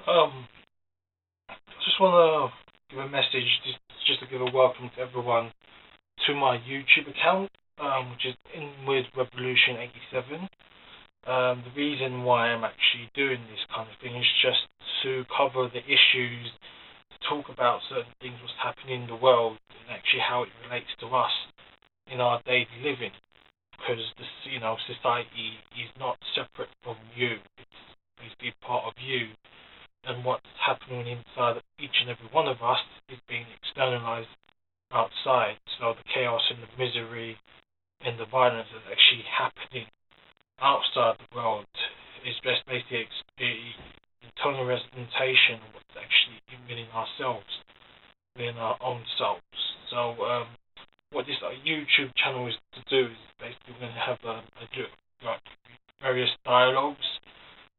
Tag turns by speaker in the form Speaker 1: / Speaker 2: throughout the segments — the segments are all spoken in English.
Speaker 1: I just want to give a message, just to give a welcome to everyone to my YouTube account, which is Inward Revolution 87. The reason why I'm actually doing this kind of thing is just to cover the issues, to talk about certain things, what's happening in the world, and actually how it relates to us in our daily living. Because society is not separate from you; it's basically part of you, and what's happening inside of each and every one of us is being externalized outside. So the chaos and the misery and the violence that's actually happening outside the world is just basically the internal representation of what's actually within ourselves, within our own selves. So what this YouTube channel is to do is basically we're going to have like various dialogues.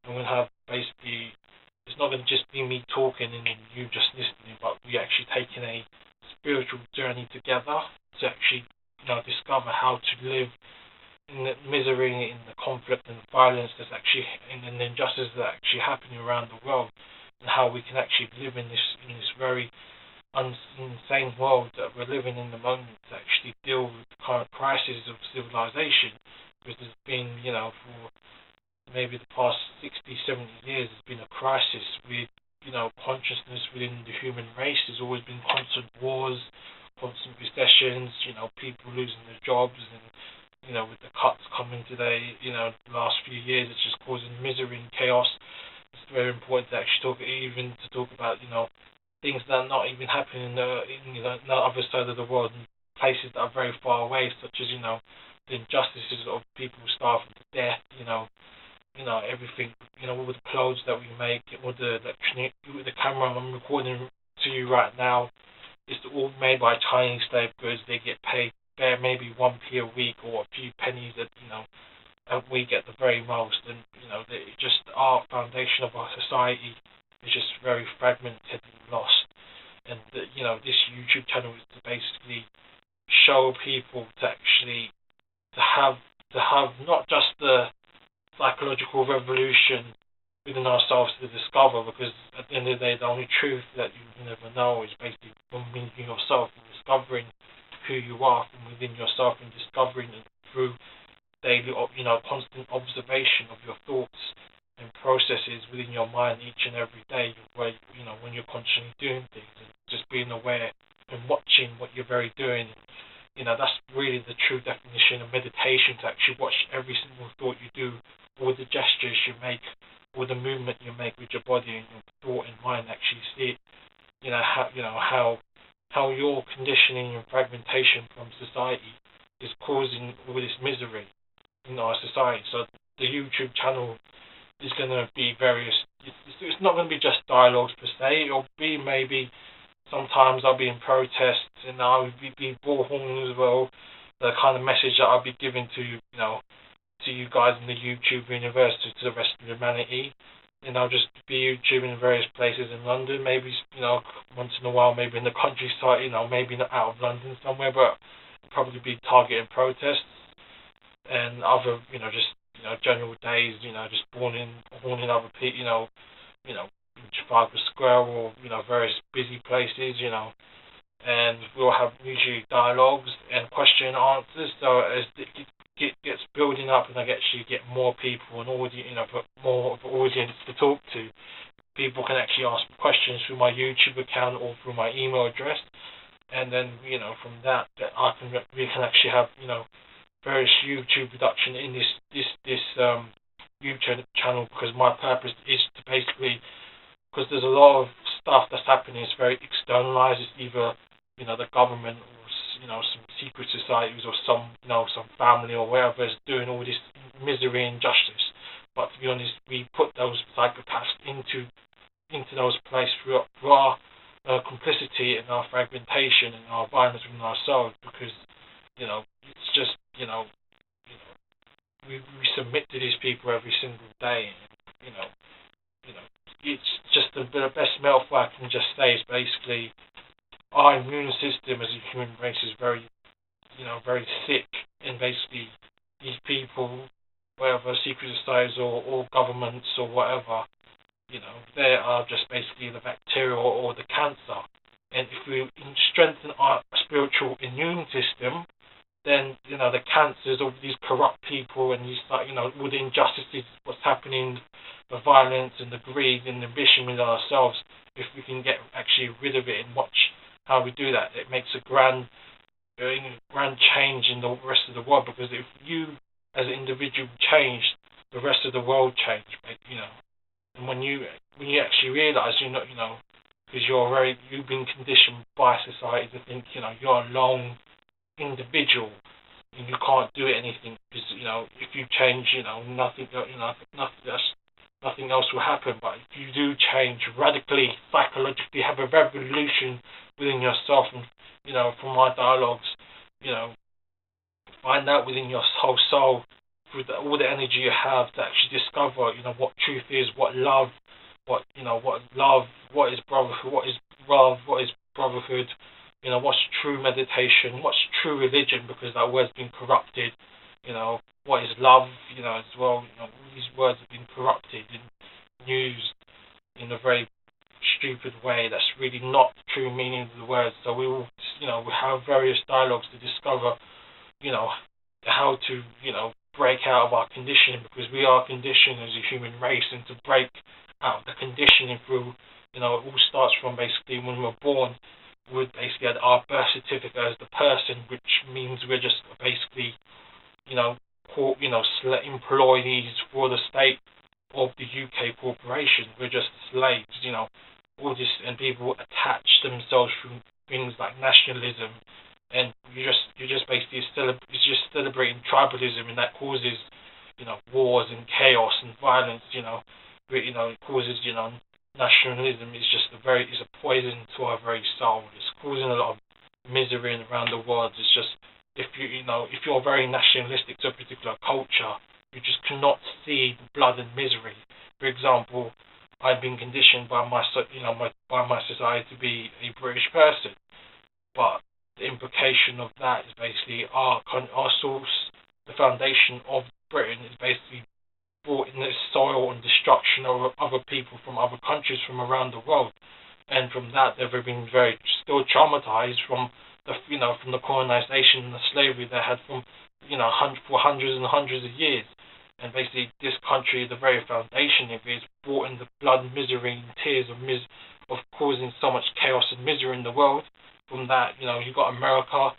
Speaker 1: And we're going to have basically it's not going to just be me talking and you just listening, but we actually taking a spiritual journey together to actually discover how to live in the misery, in the conflict and the violence that's actually and the injustice that's actually happening around the world, and how we can actually live in this very insane world that we're living in the moment to actually deal with the current crisis of civilization. Because there's been, for maybe the past 60, 70 years, there's been a crisis with, consciousness within the human race. There's always been constant wars, constant recessions, people losing their jobs, and, with the cuts coming today, the last few years, it's just causing misery and chaos. It's very important to actually talk about, things that are not even happening in the other side of the world, in places that are very far away, such as, the injustices of people starving to death, everything, all the clothes that we make, all the electronic, with the camera I'm recording to you right now, it's all made by Chinese slave goods. They get paid bare maybe 1p a week or a few pennies and we get the very most. And just our foundation of our society is just very fragmented and lost. And this YouTube channel is to basically show people to actually to have not just the psychological revolution within ourselves to discover, because at the end of the day, the only truth that you never know is basically from within yourself and discovering who you are from within yourself and discovering it through daily, constant observation of your thoughts and processes within your mind each and every day, where when you're constantly doing things and just being aware and watching what you're very doing. That's really the true definition of meditation, to actually watch every single thought you do, all the gestures you make, all the movement you make with your body and your thought and mind, actually see it, how your conditioning and fragmentation from society is causing all this misery in our society. So the YouTube channel is going to be it's not going to be just dialogues per se. It'll be maybe sometimes I'll be in protests and I'll be bullhorning as well. The kind of message that I'll be giving to you guys in the YouTube universe, to the rest of humanity. And I'll just be YouTubing in various places in London, maybe once in a while, maybe in the countryside, maybe not out of London somewhere, but probably be targeting protests and other, just general days, just warning other people, Trafalgar Square or various busy places, and we'll have usually dialogues and question and answers. So as it gets building up and I actually get more people and more of an audience to talk to, people can actually ask questions through my YouTube account or through my email address, and then from that we can actually have various YouTube production in this YouTube channel, because my purpose is to basically, because there's a lot of stuff that's happening, it's very externalized. It's either the government or some secret societies or some family or wherever is doing all this misery and injustice. But to be honest, we put those psychopaths into those places through our complicity and our fragmentation and our violence within ourselves, because it's just we submit to these people every single day, and it's just the best metaphor I can just say is basically our immune system as a human race is very very sick, and basically these people, whether secret societies or governments or whatever, They are just basically the bacteria or the cancer. And if we strengthen our spiritual immune system, then the cancers of these corrupt people and these all the injustices, what's happening, the violence and the greed and the ambition within ourselves, if we can get actually rid of it and watch how we do that, it makes a grand change in the rest of the world. Because if you as an individual change, the rest of the world change. And when you actually realise because you've been conditioned by society to think you're a lone individual and you can't do anything because if you change nothing else will happen. But if you do change radically, psychologically, have a revolution within yourself, and from my dialogues, find out within your whole soul through all the energy you have to actually discover what truth is, what love, what love, what is brotherhood, what is love, what is brotherhood, what's true meditation, what's true religion, because that word's been corrupted. What is love, as well. These words have been corrupted and used in a very stupid way. That's really not the true meaning of the words. So we will, we have various dialogues to discover, how to, break out of our conditioning, because we are conditioned as a human race, and to break out of the conditioning through, it all starts from basically when we're born with basically our birth certificate as the person, which means we're just basically, employees for the state of the UK corporation. We're just slaves, all this, and people attach themselves through things like nationalism, and you're just basically celebrating tribalism, and that causes, wars and chaos and violence. It causes, nationalism is just is a poison to our very soul. It's causing a lot of misery around the world. It's just if you're very nationalistic to a particular culture, you just cannot see the blood and misery. For example, I've been conditioned by my society to be a British person, but the implication of that is basically our source, the foundation of Britain, is basically brought in the soil and destruction of other people from other countries from around the world, and from that they've been very still traumatized from from the colonization and the slavery they had from for hundreds and hundreds of years. And basically this country, the very foundation of it, is brought in the blood, misery and tears of causing so much chaos and misery in the world. From that, you've got America,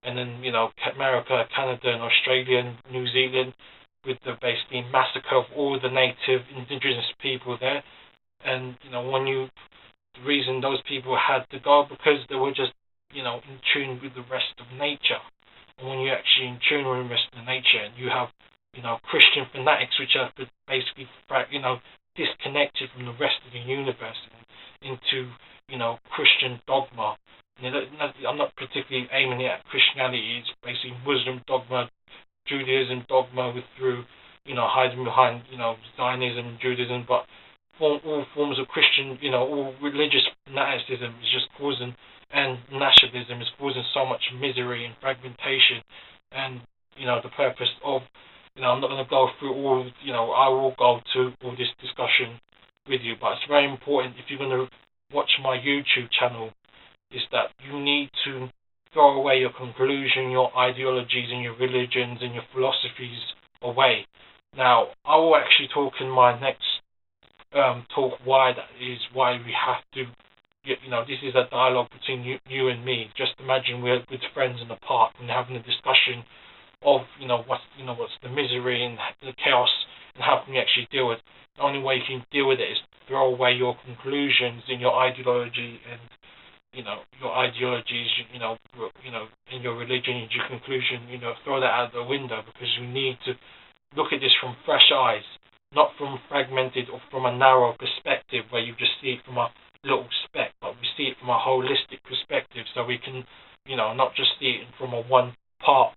Speaker 1: and then America, Canada and Australia and New Zealand, with the basically massacre of all the native indigenous people there. And the reason those people had to go, because they were just in tune with the rest of nature. And when you're actually in tune with the rest of nature, and you have Christian fanatics which are basically disconnected from the rest of the universe and into Christian dogma. I'm not particularly aiming at Christianity. It's basically Muslim dogma, Judaism dogma, through hiding behind Zionism, Judaism, but all forms of Christian, all religious fanaticism is just causing, and nationalism is causing so much misery and fragmentation. And the purpose of I'm not going to go through all. I will go to all this discussion with you, but it's very important if you're going to watch my YouTube channel, is that you need to throw away your conclusion, your ideologies and your religions and your philosophies away. Now, I will actually talk in my next talk why we have to, this is a dialogue between you and me. Just imagine we're good friends in the park and having a discussion of, what's the misery and the chaos and how can we actually deal with it. The only way you can deal with it is to throw away your conclusions and your ideology and your ideologies, in your religion and your conclusion, throw that out the window, because you need to look at this from fresh eyes, not from fragmented or from a narrow perspective where you just see it from a little speck, but we see it from a holistic perspective, so we can, not just see it from a one part,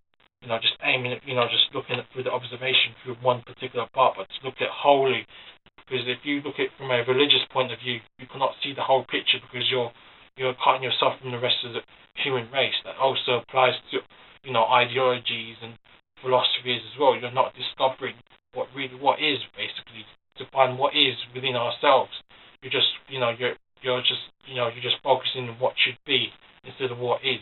Speaker 1: just aiming at, just looking at through the observation through one particular part, but to look at wholly, because if you look at it from a religious point of view, you cannot see the whole picture, because you're cutting yourself from the rest of the human race. That also applies to, ideologies and philosophies as well. You're not discovering what is, basically, to find what is within ourselves. you're just, you're just focusing on what should be instead of what is.